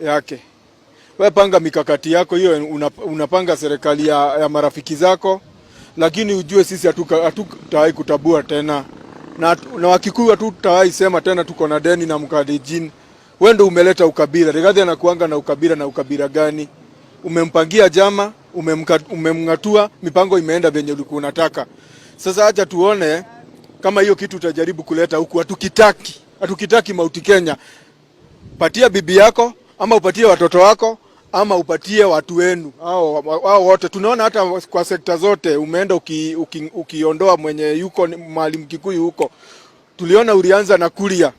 yake. Wewe panga mikakati yako hiyo, unapanga serikali ya marafiki zako, lakini ujue sisi hatutawahi kutabua tena. Na Wakikuyu hatutawahi sema tena tuko na deni na Mkalenjin. Wewe ndio umeleta ukabila. Rigathi anakuanga na ukabila, na ukabila gani? Umempangia jama, umemngatua, mipango imeenda venye ulikuwa unataka. Sasa acha tuone kama hiyo kitu utajaribu kuleta huku. Hatukitaki Mount Kenya. Patia bibi yako, ama upatie watoto wako, ama upatie watu wenu. Hao wote tunaona hata kwa sekta zote umeenda ukiondoa mwenye yuko mahali Mkikuyu huko. Tuliona ulianza na Kuria.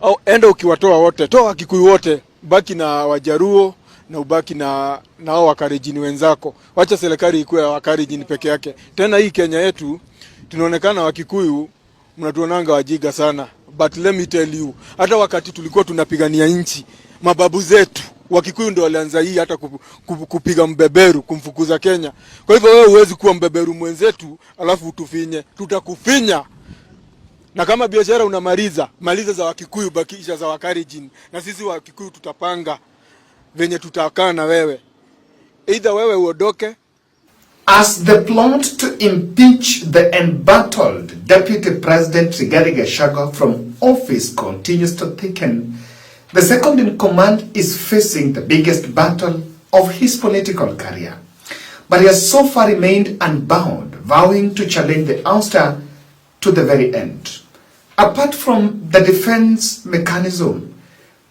Au enda ukiwatoa wote, toa Wakikuyu wote, baki na Wajaruo na ubaki na hao Wakalenjin wenzako. Wacha serikali ikuwe ya Wakalenjin peke yake. Tena hii Kenya yetu tunaonekana Wakikuyu mnatuonanga wajiga sana. But let me tell you, hata wakati tulikuwa tunapigania nchi, mababu zetu Wakikuyu ndio walianza hii hata kupiga mbeberu kumfukuza Kenya. Kwa hivyo wewe huwezi kuwa mbeberu mwenzetu alafu utufinye. Tutakufinya. Na kama biashara maliza za Wakikuyu, bakisha za Wakalenjin. Na sisi Wakikuyu tutapanga venye tutakaa na wewe. Either wewe uodoke. As the plot to impeach the embattled Deputy President Rigathi Gachagua from office continues to thicken, the second in command is facing the biggest battle of his political career. But he has so far remained unbound, vowing to challenge the ouster to the very end. Apart from the defense mechanism,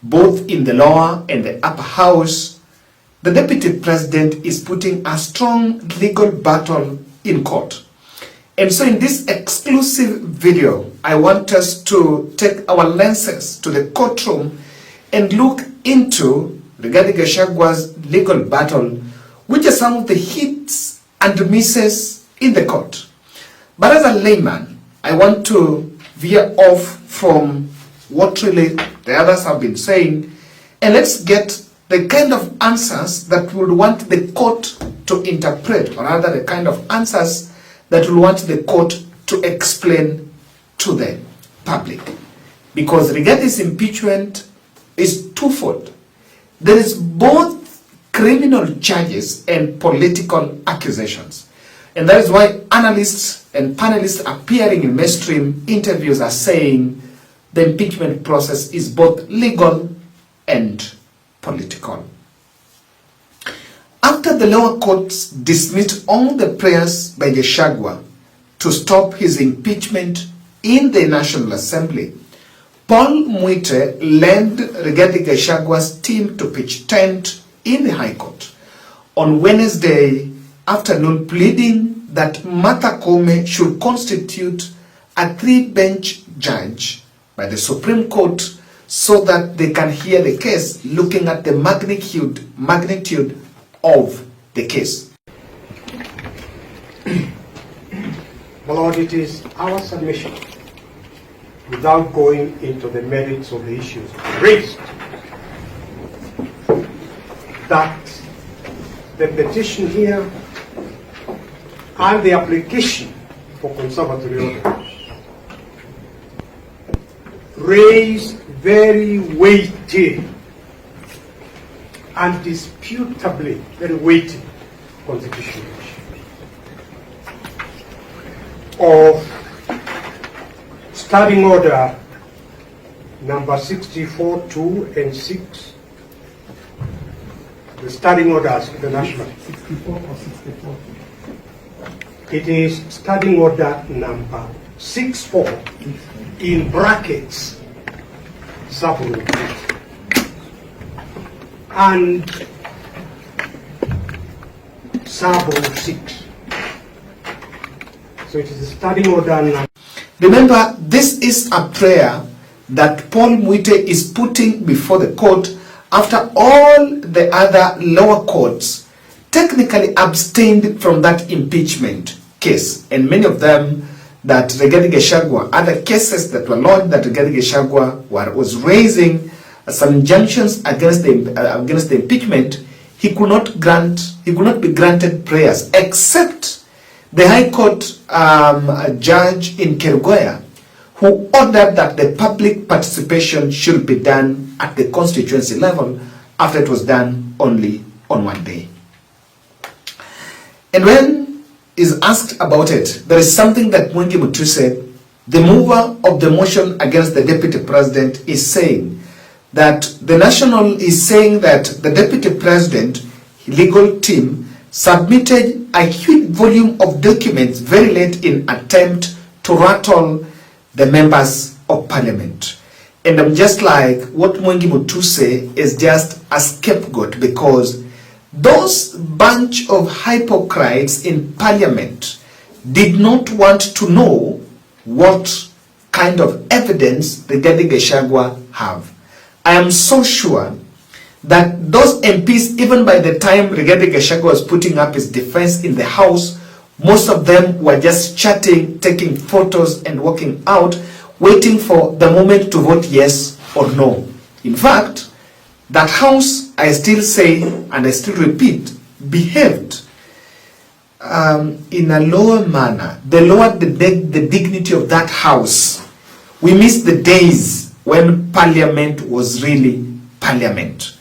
both in the lower and the upper house, the Deputy President is putting a strong legal battle in court. And so in this exclusive video, I want us to take our lenses to the courtroom and look into Rigathi Gachagua's legal battle, which are some of the hits and misses in the court. But as a layman, I want to veer off from what really the others have been saying, and let's get the kind of answers that we would want the court to interpret, or rather the kind of answers that we want the court to explain to the public. Because Rigathi's impeachment is twofold. There is both criminal charges and political accusations. And that is why analysts and panelists appearing in mainstream interviews are saying the impeachment process is both legal and political. After the lower courts dismissed all the prayers by Gachagua to stop his impeachment in the National Assembly, Paul Mwite led Rigathi Gachagua's team to pitch tent in the High Court on Wednesday afternoon, pleading that Martha Koome should constitute a 3-bench judge by the Supreme Court so that they can hear the case, looking at the magnitude of the case. My Lord, it is our submission, without going into the merits of the issues raised, that the petition here and the application for conservatory order raise very weighty, indisputably very weighty constitutional issue of standing order number 64(2) and 6, the standing orders of the national. 64 or 64? It is standing order number 64 in brackets sub-rule and sub-rule 6. So it is the standing order number. Remember, this is a prayer that Paul Mwite is putting before the court after all the other lower courts technically abstained from that impeachment case, and many of them that Rigathi Gachagua, other cases that were lodged that Rigathi Gachagua was raising some injunctions against the impeachment, he could not be granted prayers, except the High Court judge in Kerugoya, who ordered that the public participation should be done at the constituency level after it was done only on one day. And when is asked about it, there is something that Mwengi Mutuse, the mover of the motion against the deputy president, is saying that the National is saying that the deputy president legal team submitted a huge volume of documents very late in attempt to rattle the members of parliament. And I'm just like, what Mwengi Mutuse is just a scapegoat, because those bunch of hypocrites in parliament did not want to know what kind of evidence the GACHAGUA have. I am so sure that those MPs, even by the time Rigathi Gachagua was putting up his defense in the House, most of them were just chatting, taking photos and walking out, waiting for the moment to vote yes or no. In fact, that House, I still say and I still repeat, behaved in a lower manner. They lowered the dignity of that House. We miss the days when Parliament was really Parliament.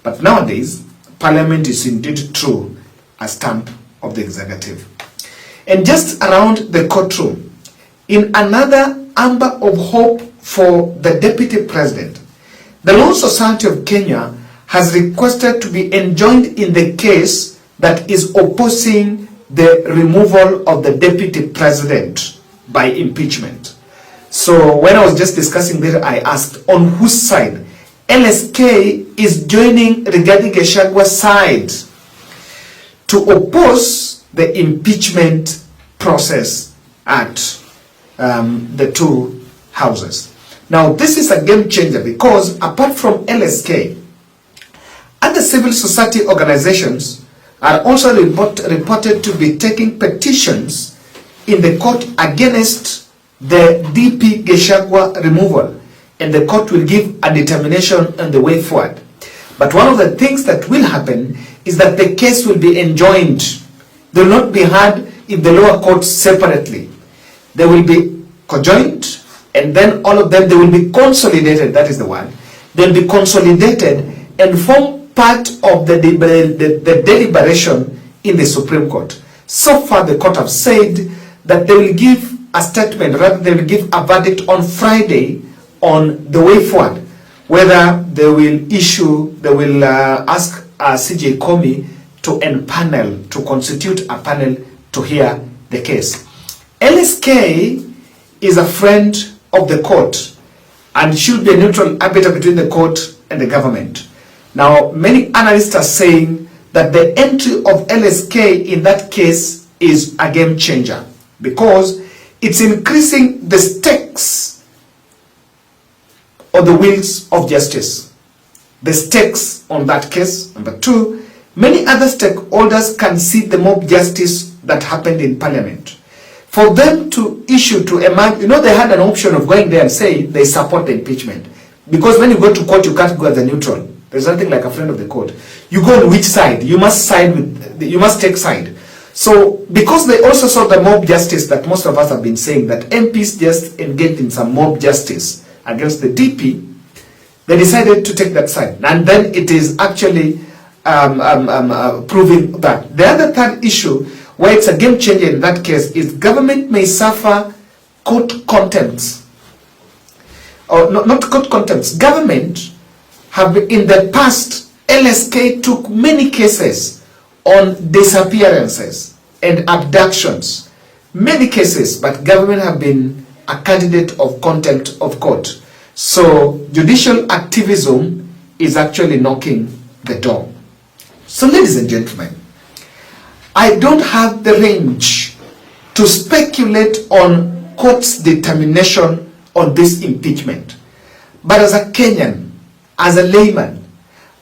But nowadays, Parliament is indeed true a stamp of the executive. And just around the courtroom, in another amber of hope for the deputy president, the Law Society of Kenya has requested to be enjoined in the case that is opposing the removal of the deputy president by impeachment. So when I was just discussing this, I asked on whose side. LSK is joining Rigathi Gachagua's side to oppose the impeachment process at the two houses. Now, this is a game changer, because apart from LSK, other civil society organizations are also reported to be taking petitions in the court against the DP Gachagua removal, and the court will give a determination on the way forward. But one of the things that will happen is that the case will be enjoined. They will not be heard in the lower courts separately. They will be conjoined, and then all of them, they will be consolidated. That is the one. They will be consolidated and form part of the deliberation in the Supreme Court. So far, the court have said that they will give a statement, rather they will give a verdict on Friday on the way forward, whether they will ask CJ Komi to empanel, to constitute a panel to hear the case. LSK is a friend of the court and should be a neutral arbiter between the court and the government. Now, many analysts are saying that the entry of LSK in that case is a game changer, because it's increasing the stakes or the wheels of justice. The stakes on that case. Number two, many other stakeholders can see the mob justice that happened in Parliament. For them to issue, to emerge, they had an option of going there and say they support the impeachment. Because when you go to court, you can't go as a neutral. There's nothing like a friend of the court. You go on which side? You must take side. So, because they also saw the mob justice that most of us have been saying, that MPs just engaged in some mob justice against the DP, they decided to take that side. And then it is actually proving that. The other third issue, where it's a game changer in that case, is government may suffer court contempts. Or not court contempts. Government have, in the past, LSK took many cases on disappearances and abductions. Many cases, but government have been a candidate of contempt of court. So judicial activism is actually knocking the door. So ladies and gentlemen, I don't have the range to speculate on court's determination on this impeachment. But as a Kenyan, as a layman,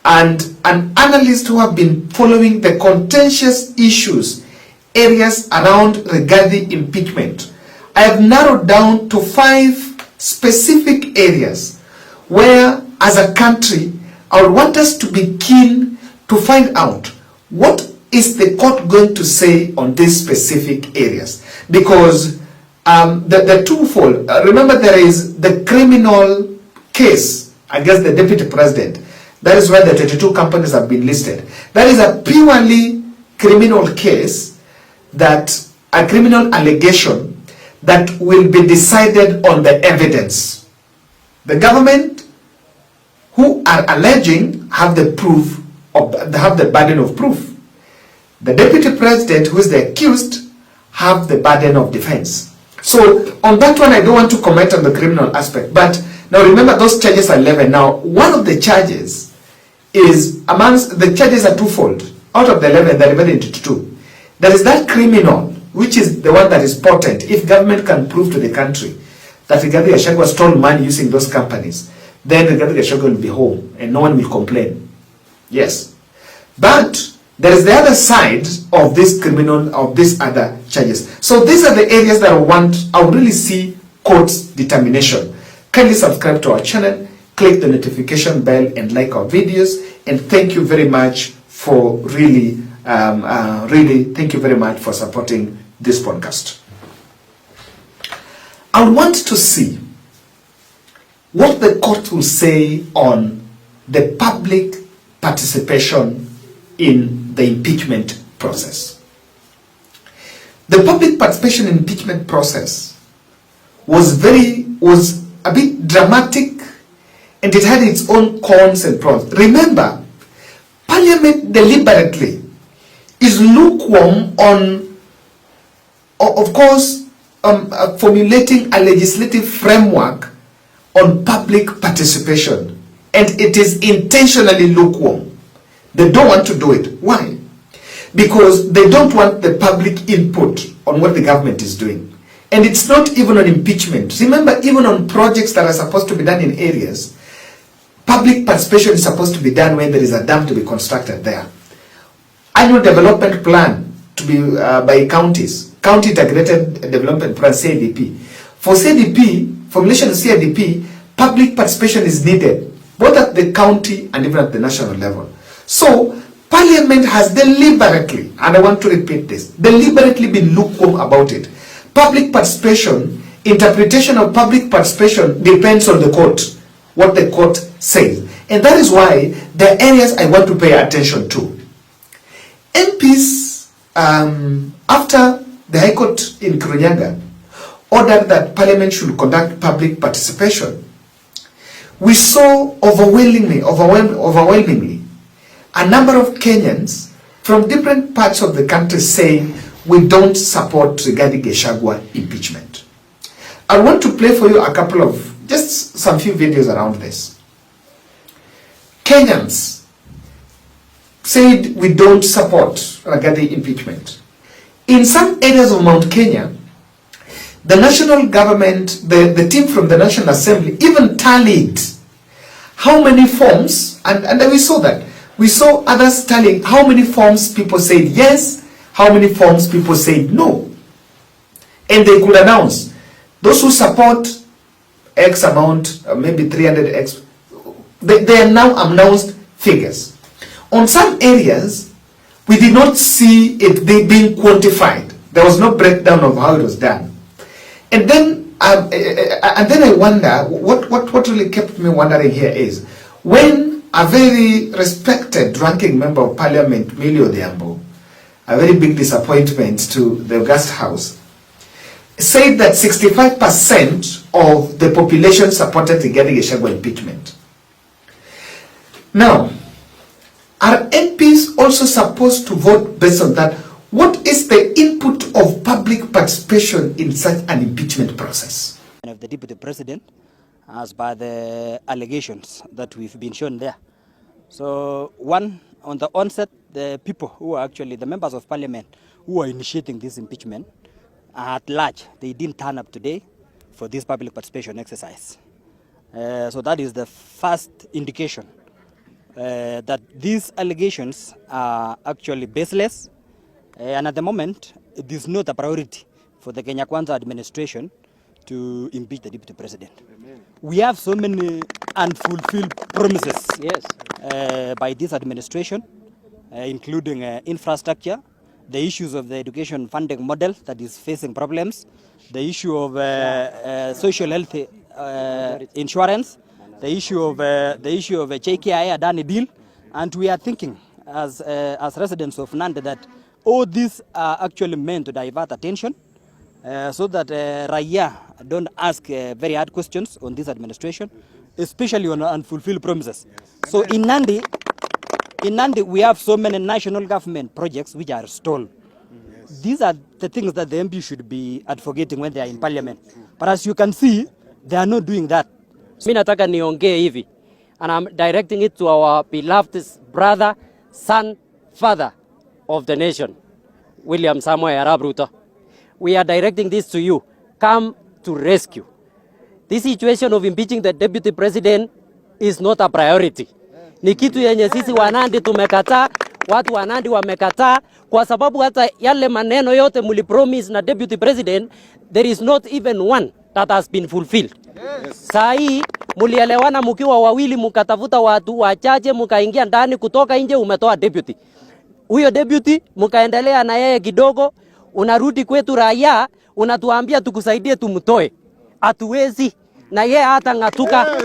and an analyst who have been following the contentious issues, areas around Rigathi impeachment, I have narrowed down to 5 specific areas where, as a country, I would want us to be keen to find out what is the court going to say on these specific areas. Because the twofold. Remember, there is the criminal case against the deputy president. That is where the 22 companies have been listed. That is a purely criminal case, that a criminal allegation that will be decided on the evidence. The government who are alleging have the proof have the burden of proof. The deputy president, who is the accused, have the burden of defense. So on that one, I don't want to comment on the criminal aspect. But now remember, those charges are 11. Now, one of the charges is, amongst the charges are twofold. Out of the 11, they're divided into two. There is that criminal, which is the one that is potent. If government can prove to the country that Rigathi Gachagua stole money using those companies, then Rigathi Gachagua will be home and no one will complain. Yes. But there is the other side of this criminal, of these other charges. So these are the areas that I would really see court's determination. Kindly subscribe to our channel, click the notification bell and like our videos. And thank you very much for really thank you very much for supporting this podcast. I want to see what the court will say on the public participation in the impeachment process. The public participation in impeachment process was a bit dramatic, and it had its own cons and pros. Remember, Parliament deliberately is lukewarm on, of course, formulating a legislative framework on public participation, and it is intentionally lukewarm. They don't want to do it. Why? Because they don't want the public input on what the government is doing. And it's not even on impeachment. Remember, even on projects that are supposed to be done in areas, public participation is supposed to be done when there is a dam to be constructed there. Annual development plan to be by counties, county integrated development plan, CIDP. For CIDP, formulation of CIDP, public participation is needed, both at the county and even at the national level. So, Parliament has deliberately, and I want to repeat this, deliberately been lukewarm about it. Public participation, interpretation of public participation depends on the court, what the court says. And that is why there are areas I want to pay attention to. MPs, after the High Court in Kirinyaga ordered that Parliament should conduct public participation, we saw overwhelmingly, a number of Kenyans from different parts of the country saying, we don't support Rigathi Gachagua impeachment. I want to play for you a couple of, just some few videos around this. Kenyans said we don't support Rigathi impeachment. In some areas of Mount Kenya, the national government, the team from the National Assembly even tallied how many forms, and we saw that. We saw others tallying how many forms people said yes, how many forms people said no. And they could announce, those who support X amount, maybe 300X, they are now announced figures. On some areas, we did not see it being quantified. There was no breakdown of how it was done. And then I wonder, what really kept me wondering here is, when a very respected ranking member of Parliament, Millie Odhiambo, a very big disappointment to the August House, said that 65% of the population supported Rigathi Gachagua impeachment. Now, are MPs also supposed to vote based on that? What is the input of public participation in such an impeachment process? Of the Deputy President, as by the allegations that we've been shown there. So one, on the onset, the people who are actually the members of Parliament who are initiating this impeachment at large, they didn't turn up today for this public participation exercise. So that is the first indication that these allegations are actually baseless, and at the moment it is not a priority for the Kenya Kwanza administration to impeach the Deputy President. Amen. We have so many unfulfilled promises, yes, by this administration, including infrastructure. the issues of the education funding model that is facing problems, the issue of social health insurance, the issue of JKI Adani deal, and we are thinking as residents of Nandi that all these are actually meant to divert attention so that Raya don't ask very hard questions on this administration, especially on unfulfilled promises. So in Nandi, we have so many national government projects which are stalled. These are the things that the MP should be advocating when they are in parliament. But as you can see, they are not doing that. Mimi nataka niongee hivi, and I'm directing it to our beloved brother, son, father of the nation, William Samoei Arap Ruto. We are directing this to you. Come to rescue. This situation of impeaching the deputy president is not a priority. Ni kitu yenye sisi Wanandi tumekataa, watu Wanandi wamekataa, kwa sababu hata yale maneno yote mulipromise na deputy president, there is not even one that has been fulfilled. Yes. Saa hii mulielewana mkiwa wawili, mkatafuta watu wachache, mkaingia ndani, kutoka nje umetoa deputy. Huyo deputy mkaendelea na yeye kidogo, unarudi kwetu Raia, unatuambia tukusaidie tumtoe. Hatuwezi, na yeye hata ngatuka.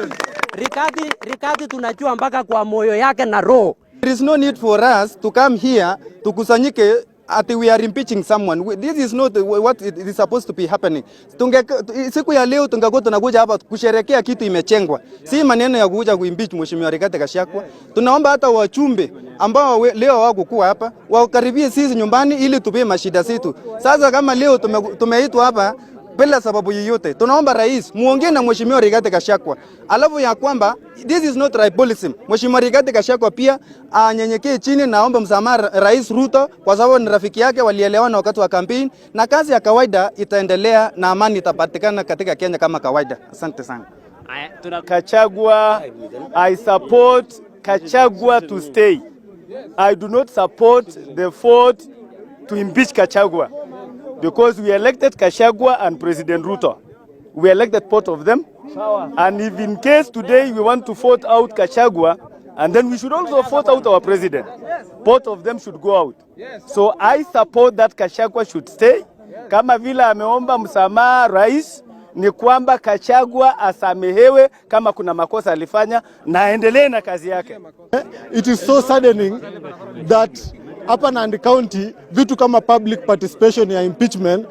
Rikati tunajua mpaka kwa moyo yake na roho. There is no need for us to come here tukusanyike ati we are impeaching someone. This is not what it is supposed to be happening. Siku ya leo tungekuwa tunakuja hapa kusherekea kitu imechengwa. Si maneno ya kuja kuimpeach mheshimiwa Rigathi Gachagua. Tunaomba hata wachumbe ambao leo wako kuwa hapa wakaribie sisi nyumbani ili tupe mashida zetu. Sasa kama leo tumeitwa hapa bila sababu yoyote, tunaomba rais muongee na mheshimiwa Rigathi Gachagua. Alafu ya kwamba this is not tribalism. Mheshimiwa Rigathi Gachagua pia anyenyekee chini, naomba msamaha Rais Ruto kwa sababu ni rafiki yake, walielewana wakati wa campaign, na kazi ya kawaida itaendelea na amani itapatikana katika Kenya kama kawaida. Asante sana. Gachagua, I support Gachagua to stay. I do not support the vote to impeach Gachagua. Because we elected Gachagua and President Ruto. We elected both of them. And if in case today we want to vote out Gachagua, and then we should also vote out our president. Both of them should go out. So I support that Gachagua should stay. Kama vile ameomba msamaha rais, ni kwamba Gachagua asamehewe kama kuna makosa alifanya na aendelee na kazi yake. It is so saddening that hapa Nandi County vitu kama public participation ya impeachment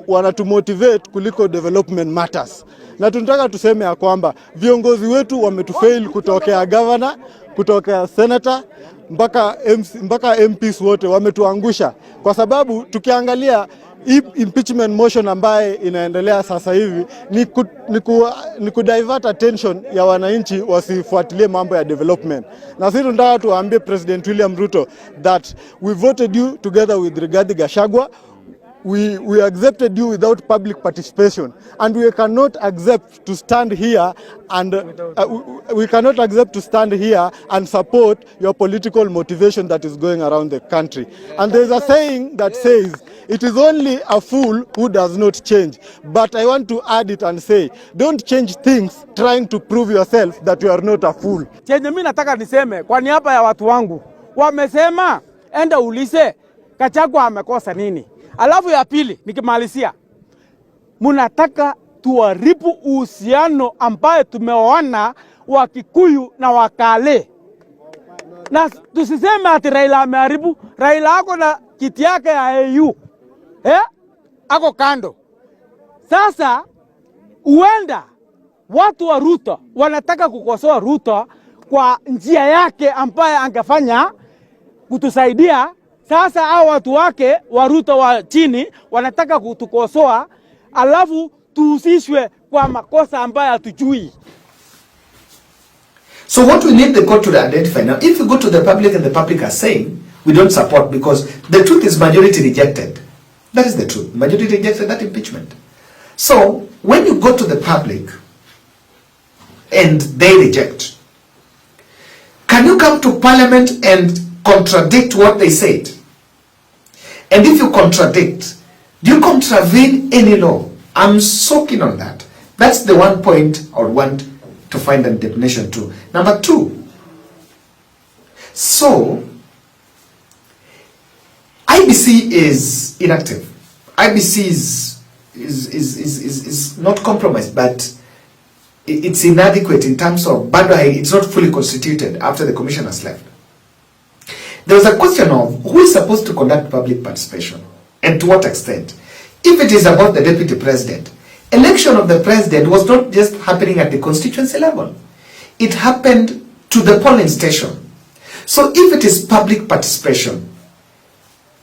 wanatumotivate kuliko development matters. Na tunataka tuseme ya kwamba viongozi wetu wametufail kutokea governor, kutokea senator, mpaka MPs wote wametuangusha. Kwa sababu tukiangalia impeachment motion ambaye inaendelea sasa hivi ni kudivert attention ya wananchi wasifuatilie mambo ya development. Na sisi tunataka tuambie President William Ruto that we voted you together with Rigathi Gachagua. We accepted you without public participation, and we cannot accept to stand here and support your political motivation that is going around the country. And there is a saying that says, it is only a fool who does not change. But I want to add it and say, don't change things trying to prove yourself that you are not a fool. Chenye mimi nataka niseme kwa niaba ya watu wangu, wamesema enda ulise Gachagua amekosa nini. Alafu ya pili nikimalizia, munataka tuharibu uhusiano ambaye tumeoana wa Kikuyu na Wakale. Na tusiseme ati Raila ameharibu. Raila ako na kiti yake ya AU. Ako kando. Sasa uenda watu wa Ruto wanataka kukosoa Ruto kwa njia yake ambaye angefanya kutusaidia. Sasa hao watu wake wa Ruto wa chini wanataka kutukosoa, alafu tuhusishwe kwa makosa ambayo hatujui. So what we need the court to identify now, if we go to the public and the public are saying we don't support, because the truth is majority rejected. That is the truth. Majority rejected that impeachment. So when you go to the public and they reject, can you come to parliament and contradict what they said? And if you contradict, do you contravene any law? I'm so keen on that. That's the one point I would want to find a definition to. Number two, so IBC IBC is inactive. IBC is not compromised, but it's inadequate in terms of, it's not fully constituted after the commission has left. There was a question of who is supposed to conduct public participation and to what extent. If it is about the deputy president, election of the president was not just happening at the constituency level. It happened to the polling station. So if it is public participation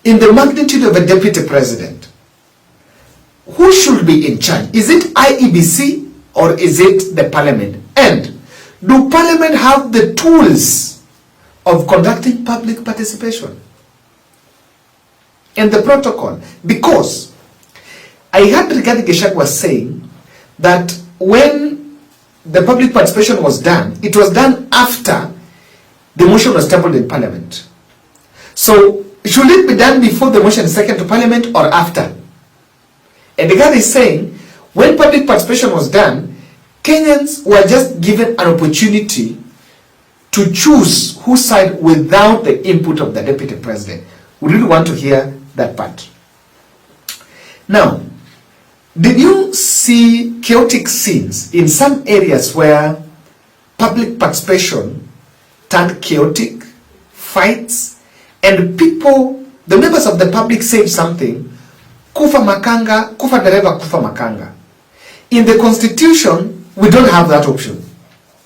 in the magnitude of a deputy president, who should be in charge? Is it IEBC or is it the parliament? And do parliament have the tools of conducting public participation and the protocol? Because I heard Rigathi Gachagua saying that when the public participation was done, it was done after the motion was tabled in parliament. So should it be done before the motion is taken to parliament or after? And the guy is saying when public participation was done, Kenyans were just given an opportunity to choose whose side without the input of the deputy president. We really want to hear that part. Now, did you see chaotic scenes in some areas where public participation turned chaotic, fights, and people, the members of the public said something, kufa makanga, kufa dereva, kufa makanga. In the constitution, we don't have that option.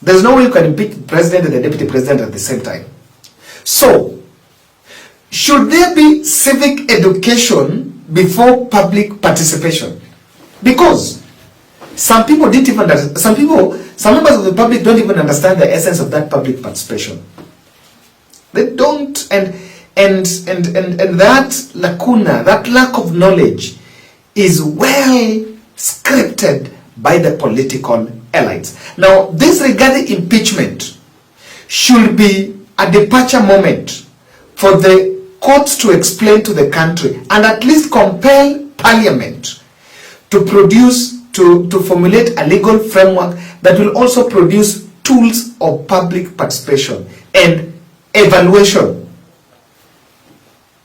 There's no way you can impeach the president and the deputy president at the same time. So, should there be civic education before public participation? Because some people didn't even understand, some members of the public don't even understand the essence of that public participation. They don't, and that lacuna, that lack of knowledge is well scripted by the political elites. Now, this regarding impeachment should be a departure moment for the courts to explain to the country and at least compel parliament to produce, to formulate a legal framework that will also produce tools of public participation and evaluation.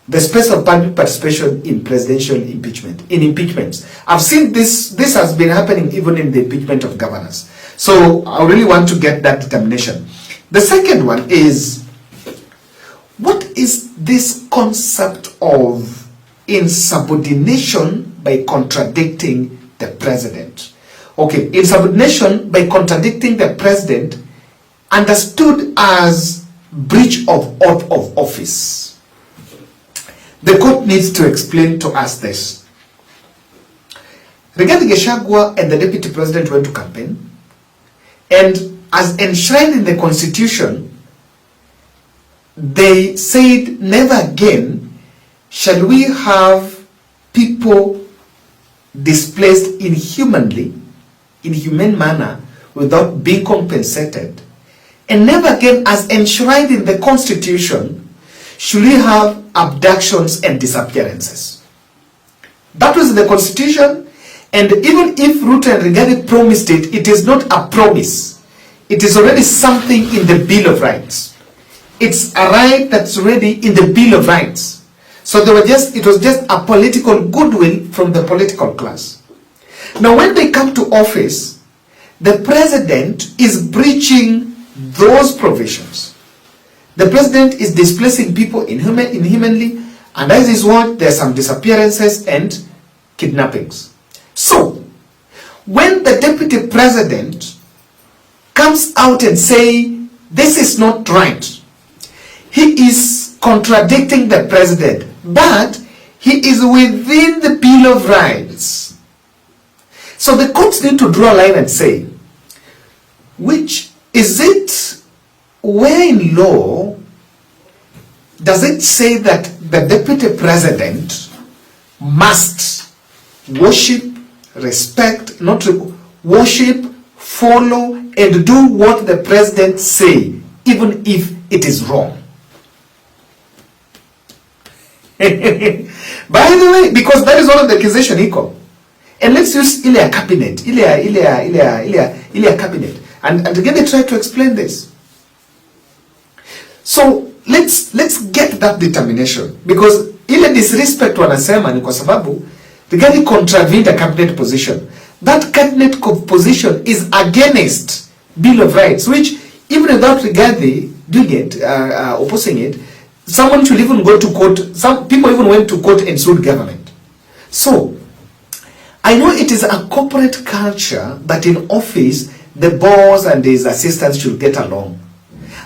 The space of public participation in presidential impeachment, in impeachments. I've seen this has been happening even in the impeachment of governors. So I really want to get that determination. The second one is, what is this concept of insubordination by contradicting the president? Okay, insubordination by contradicting the president understood as breach of oath of office. The court needs to explain to us this. Rigathi Gachagua and the deputy president went to campaign, and as enshrined in the constitution, they said never again shall we have people displaced inhumanly, in humane manner, without being compensated. And never again, as enshrined in the constitution, should we have abductions and disappearances. That was in the constitution, and even if Ruto and Rigathi promised it, it is not a promise. It is already something in the Bill of Rights. It's a right that's already in the Bill of Rights. So it was just a political goodwill from the political class. Now when they come to office, the president is breaching those provisions. The president is displacing people inhumanly, and as is what, there are some disappearances and kidnappings. So, when the deputy president comes out and say, this is not right, he is contradicting the president, but he is within the Bill of Rights. So the courts need to draw a line and say, which is it? Where in law does it say that the deputy president must worship, respect, not worship, follow, and do what the president say, even if it is wrong? By the way, because that is one of the accusation equal. And let's use Ilya cabinet, Ilya cabinet, and again they try to explain this. So let's get that determination, because ile disrespect wanasema ni kwa sababu Rigathi contravened a cabinet position. That cabinet position is against Bill of Rights, which even without Rigathi doing it, opposing it, someone should even go to court. Some people even went to court and sued government. So, I know it is a corporate culture that in office, the boss and his assistants should get along.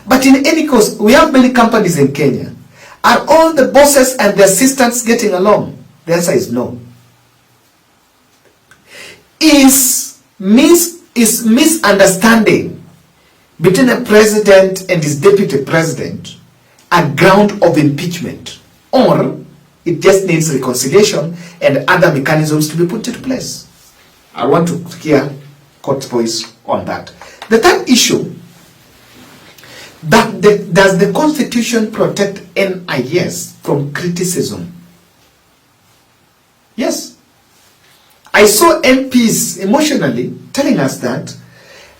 But in any case, we have many companies in Kenya. Are all the bosses and the assistants getting along? The answer is no. Is misunderstanding between a president and his deputy president a ground of impeachment, or it just needs reconciliation and other mechanisms to be put into place? I want to hear court's voice on that. The third issue, does the Constitution protect NIS from criticism? Yes. I saw MPs emotionally telling us that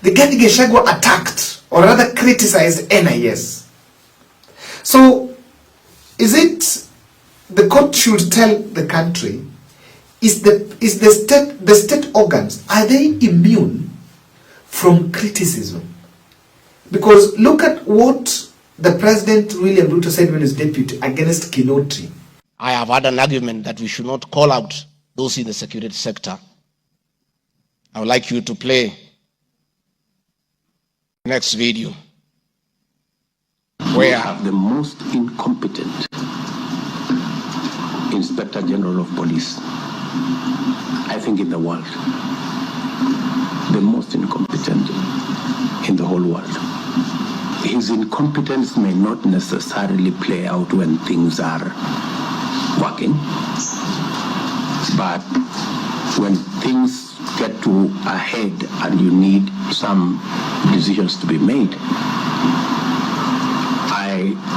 the GACHAGUA attacked or rather criticized NIS. So, is it the court should tell the country, is the state organs, are they immune from criticism? Because look at what the President William Ruto said when he was deputy against Kinoti. I have had an argument that we should not call out those in the security sector. I would like you to play next video where we have the most incompetent Inspector General of Police, I think, in the world. The most incompetent in the whole world. His incompetence may not necessarily play out when things are working, but when things get to a head and you need some decisions to be made,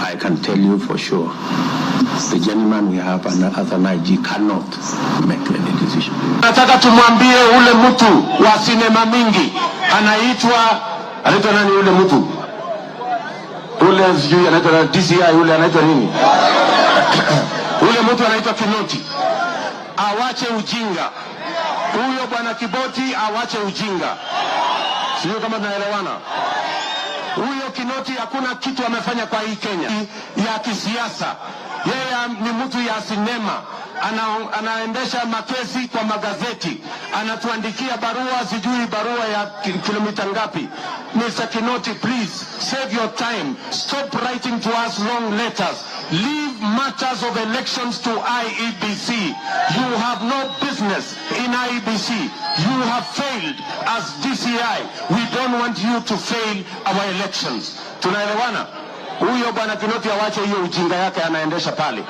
I can tell you for sure, the gentleman we have as an IG cannot make any decision. Nataka tumwambie ule mtu wa sinema mingi anaitwa nani ule mtu? Ule sijui anaitwa DCI, ule anaitwa nini? Ule mtu anaitwa Kinoti. Awache ujinga. Huyo bwana Kiboti awache ujinga. Sio kama tunaelewana. Huyo Kinoti hakuna kitu amefanya kwa hii Kenya ya kisiasa. Yeye ni mtu ya sinema. Anaendesha makesi kwa magazeti. Anatuandikia barua, sijui barua ya kilomita ngapi. Mr. Kinoti, please save your time. Stop writing to us long letters. Leave matters of elections to IEBC. You have no business in IEBC. You have failed as DCI. We don't want you to fail our elections. Tunaelewana? Huyo bwana Kinoti awache hiyo ujinga yake anaendesha pale,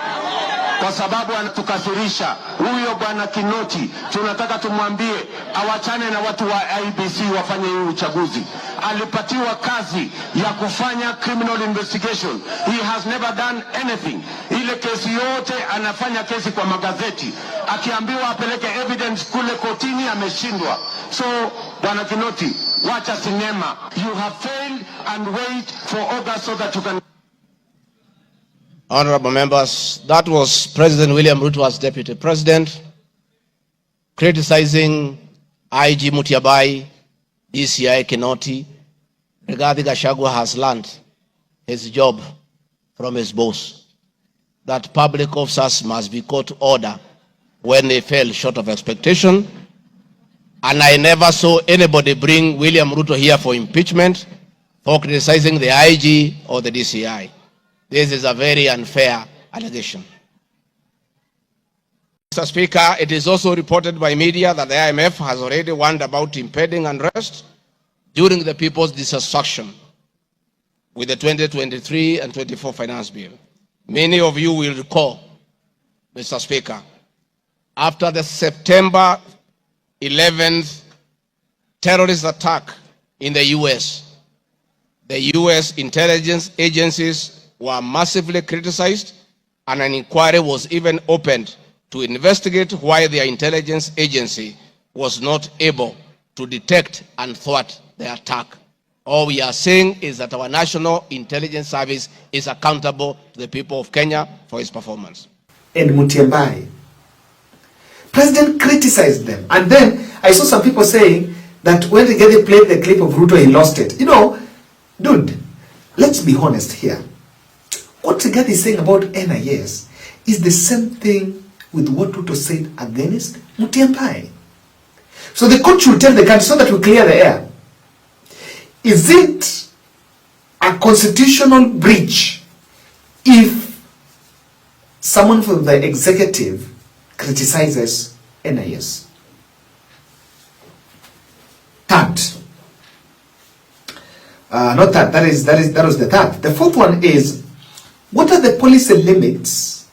kwa sababu anatukasirisha. Huyo bwana Kinoti tunataka tumwambie awachane na watu wa IEBC wafanye hii uchaguzi. Alipatiwa kazi ya kufanya criminal investigation. He has never done anything. Ile kesi yote anafanya kesi kwa magazeti. Akiambiwa apeleke evidence kule kotini ameshindwa. So bwana Kinoti, wacha sinema. You have failed and wait for August so that you can. Honorable members, that was President William Ruto as Deputy President criticizing IG Mutiabai, DCI Kinoti. Rigathi Gachagua has learned his job from his boss, that public officers must be caught to order when they fell short of expectation. And I never saw anybody bring William Ruto here for impeachment for criticizing the IG or the DCI. This is a very unfair allegation. Mr. Speaker, it is also reported by media that the IMF has already warned about impending unrest during the people's dissatisfaction with the 2023 and 24 finance bill. Many of you will recall, Mr. Speaker, after the September 11th terrorist attack in the US, the US intelligence agencies were massively criticized, and an inquiry was even opened to investigate why their intelligence agency was not able to detect and thwart the attack. All we are saying is that our National Intelligence Service is accountable to the people of Kenya for its performance. and Mutiambai. President criticized them. And then I saw some people saying that when Rigathi played the clip of Ruto, he lost it. You know, dude, let's be honest here. What Rigathi is saying about NIS is the same thing with what Ruto said against Mutiambai. So the court should tell the country so that we clear the air. Is it a constitutional breach if someone from the executive criticizes NIS? Third, not third, that was the third. The fourth one is, what are the policy limits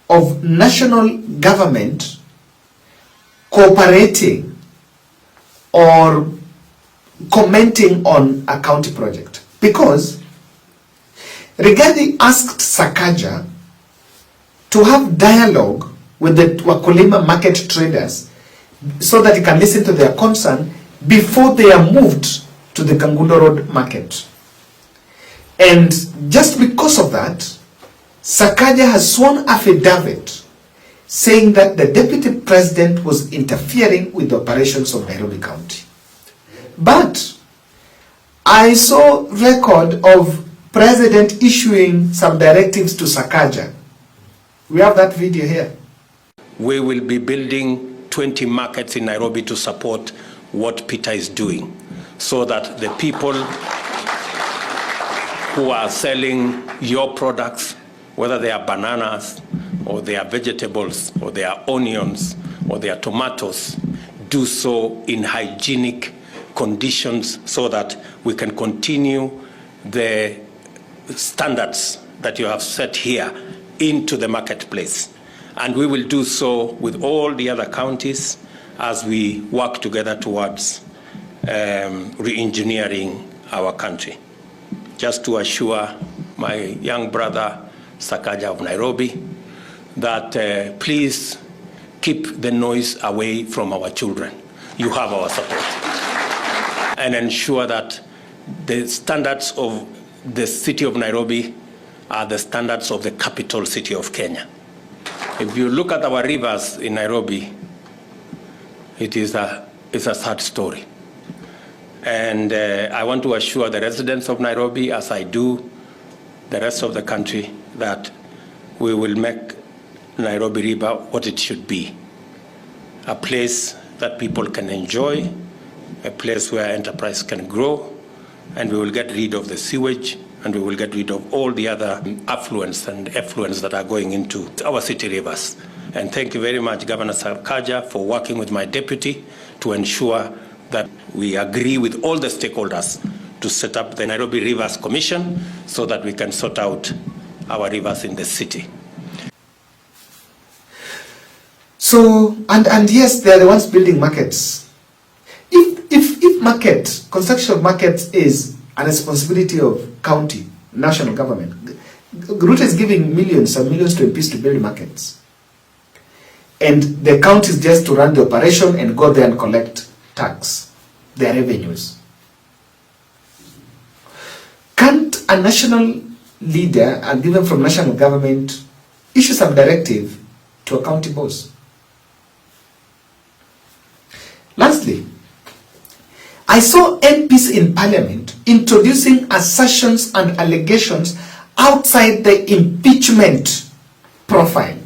of national government cooperating or commenting on a county project? Because Rigathi asked Sakaja to have dialogue with the Wakulima market traders so that he can listen to their concern before they are moved to the Kangundo Road market. And just because of that, Sakaja has sworn affidavit saying that the deputy president was interfering with the operations of Nairobi County. But I saw record of president issuing some directives to Sakaja. We have that video here. We will be building 20 markets in Nairobi to support what Peter is doing, so that the people who are selling your products, whether they are bananas or they are vegetables or they are onions or they are tomatoes, do so in hygienic conditions so that we can continue the standards that you have set here into the marketplace. And we will do so with all the other counties as we work together towards re-engineering our country. Just to assure my young brother Sakaja of Nairobi that please keep the noise away from our children. You have our support. And ensure that the standards of the city of Nairobi are the standards of the capital city of Kenya. If you look at our rivers in Nairobi, it is a sad story. And I want to assure the residents of Nairobi, as I do the rest of the country, that we will make Nairobi River what it should be. A place that people can enjoy, a place where enterprise can grow, and we will get rid of the sewage, and we will get rid of all the other affluence and effluents that are going into our city rivers. And thank you very much, Governor Sakaja, for working with my deputy to ensure that we agree with all the stakeholders to set up the Nairobi Rivers Commission so that we can sort out our rivers in the city. So, and yes, they are the ones building markets. If market, construction of markets is a responsibility of county, national government, Ruto is giving millions and millions to MPs to build markets. And the county is just to run the operation and go there and collect tax, their revenues. Can't a national leader, and given from national government, issue some directive to a county boss? Lastly, I saw MPs in parliament introducing assertions and allegations outside the impeachment profile.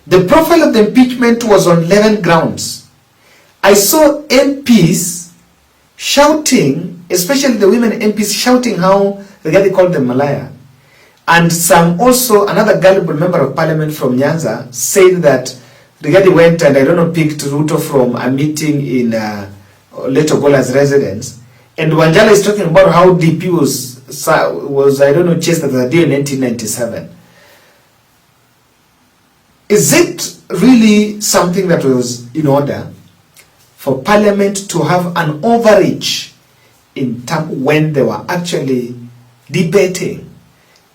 The profile of the impeachment was on 11 grounds. I saw MPs shouting, especially the women MPs shouting how Rigathi called them Malaya. And some also, another gullible member of parliament from Nyanza said that Rigathi went and, I don't know, picked Ruto from a meeting in Leto Gola's residence. And Wanjala is talking about how DP was I don't know, chased as a day in 1997. Is it really something that was in order for parliament to have an overreach in term when they were actually debating,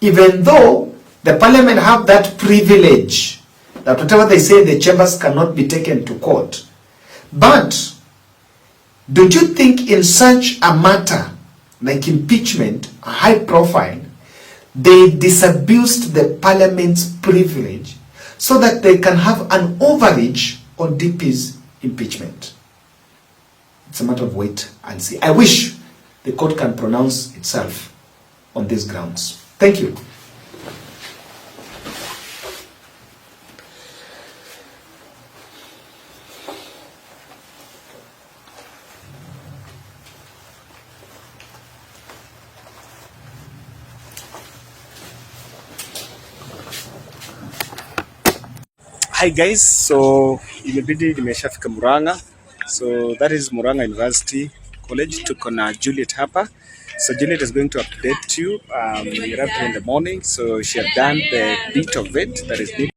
even though the parliament have that privilege that whatever they say, the chambers cannot be taken to court? But don't you think in such a matter like impeachment, a high profile, they disabused the parliament's privilege so that they can have an overreach on DP's impeachment. It's a matter of wait and see. I wish the court can pronounce itself on these grounds. Thank you. Hi guys, so imebidi nimeshafika Murang'a. So that is Murang'a University College. Tuko na Juliet hapa. So Juliet is going to update you. We arrived in the morning, so she had done the bit of it that is needed.